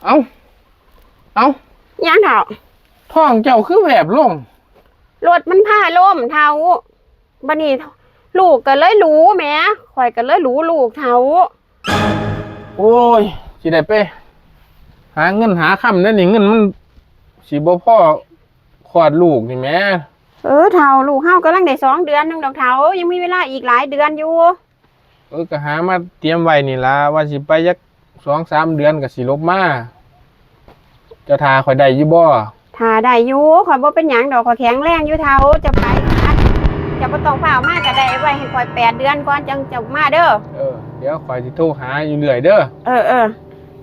เอายังเถาท้องเจ้าคือแบบลงรถมันพาล่มเท้าบัดนี้ลูกก็เลยรู้แม่ข่อยก็เลยรู้ลูกเท้าโอ้ยสิได้ไปหาเงินหาค่ำนั่นนี่เงินมันสิบ่พอคลอดลูกนี่แม่เท้าลูกเฮากำลังได้2 เดือนนึงดอกเท้ายังมีเวลาอีกหลายเดือนอยู่ก็หามาเตรียมไว้นี่ล่ะว่าสิไปจัก2-3 เดือนก็สิลบมาจะทาข่อยได้อยู่บ่ทาได้อยู่ข่อยบ่เป็นหยังดอกข่อยแข็งแรงอยู่เท้าจะไปจะบ่ต้องเฝ้ามาก็ได้ไว้ให้ข่อย8 เดือนก่อนจังจะมาเด้อเดี๋ยวข่อยสิโทรหาอยู่เรื่อยเด้อ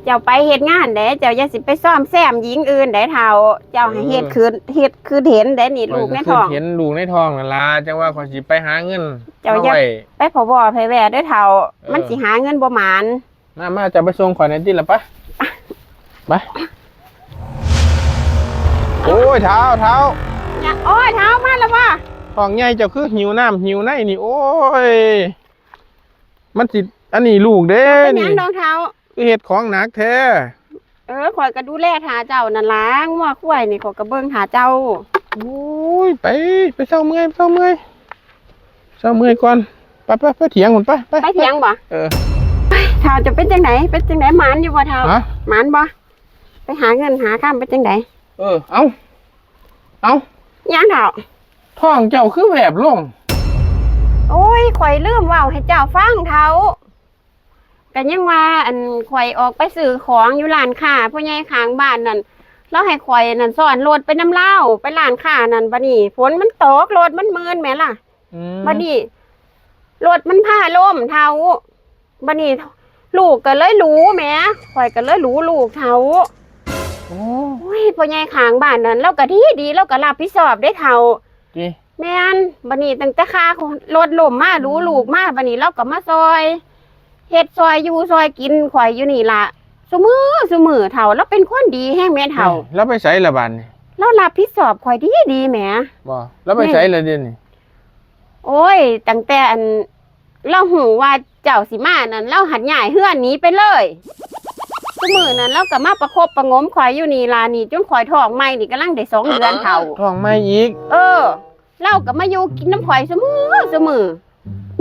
เจ้าไปเฮ็ดงานเด้เจ้าอย่าสิไปซ่อมแซมหญิงอื่นเด้เฒ่าเจ้าให้เฮ็ดคือเห็นเด้นี่ลูกในท้องเห็นลูกในท้องนั่นล่ะจังว่าข่อยสิไปหาเงินเจ้าอย่าไปผบ่ไผแว่เด้อเฒ่ามันสิหาเงินบ่หมานมาจะไปส่งข่อยในที่ละปะไปโอ้ยเท้าโอ้ยเท้ามาแล้วว่ะท้องใหญ่เจ้าคือหิวน้ำหิวในนี่โอ้ยมันสิอันนี้ลูกเด้นี่เป็นหยังดองเท้าคือเฮ็ดของหนักแท้ข่อยก็ดูแลหาเจ้านั่นล่ะงัวควายนี่ข่อยก็เบิ่งหาเจ้าโอ้ยไปเศร้าเมื่อยก่อนไปเถียงพุ่นไปเถียงบ่เท้าจะเป็นจังได๋หมานอยู่บ่เท้าหมานบ่ไปหาเงินหาค้ำเป็นจังได๋เอายังเท้าท้องเจ้าคือแบบลงโอ้ยข่อยลืมเว้าให้เจ้าฟังเท้าก็ยังว่าข่อยออกไปซื้อของอยู่ร้านค้าพ่อใหญ่ข้างบ้านนั่นเราให้ข่อยนั่นซ้อนรถไปน้ำเล่าไปร้านค้านั่นบัดนี้ฝนมันตกรถมันมืนแม่ล่ะบัดนี้รถมันพาล่มเท้าบัดนี้ลูกก็เลยรู้แม่ข่อยก็เลยรู้ลูกเท้าโอ้ยพ่อใหญ่ข้างบ้านนั่นเราก็ดีเราก็รับผิดชอบได้เท้าแม่นบัดนี้ตั้งแต่ค่ารถล่มมารู้ลูกมาบัดนี้เราก็มาซอยเฮ็ดซอยอยู่ซอยกินข่อยอยู่นี่ล่ะซุมื้อเฒ่าแล้วเป็นคนดีแฮงแม่เฒ่าแล้วไปไสละบัดนี่เรารับผิดชอบข่อยดีแหมบ่แล้วไปไสละเดี๋ยวนี้โอ้ยตั้งแต่เราหูว่าเจ้าสิมานั่นเราหัดย้ายเฮือนหนีไปเลยซุมื้อนั้นเราก็มาประคบประงมข่อยอยู่นี่ล่ะนี่จนข่อยท้องใหม่นี่กำลังได้2 เดือนเฒ่าท้องใหม่อีกเราก็มาอยู่กินน้ำข่อยซุมื้อ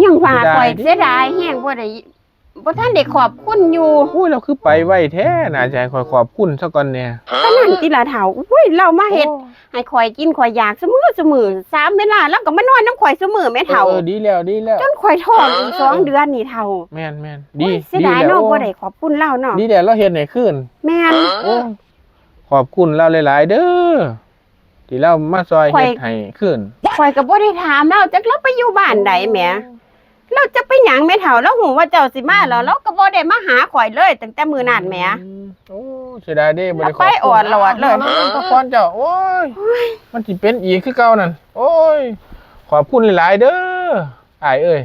ยังว่าข่อยเสียดายแฮงบ่ท่านได้ขอบคุณอยู่อุ้ยเราคือไปไวแท้น่าจะให้ข่อยขอบคุณซะก่อนเนี่ยก็นั่นติล่ะเฒ่าอุ้ยเรามาเฮ็ดให้ข่อยกินข่อยอยากซุมื้อ3 เวลาแล้วก็มานอนน้ำข่อยซุมื้อแม่เฒ่าดีแล้วจนข่อยท้องอีก2 เดือนนี่เฒ่าแม่นดีเสียดายเนาะบ่ได้ขอบคุณเราเนาะดีแล้วเราเฮ็ดให้คืนแม่นขอบคุณเราหลายๆเด้อที่เรามาซอยเฮ็ดให้คืนข่อยก็บ่ได้ถามเราจักเราไปอยู่บ้านใดแหมเราจะไปหยังแม่เฒ่าแล้วหูว่าเจ้าสิมาแล้วเราก็บ่ได้มาหาข่อยเลยตั้งแต่มื้อนั้นแหมโอ้เสียดายเด้บ่ได้ขอไปอ่อนหลอดเลยขอบคุณเจ้าโอ้ยมันสิเป็นอีกคือเก่านั่นโอ้ยขอบคุณหลายๆเด้ออ้ายเอ้ย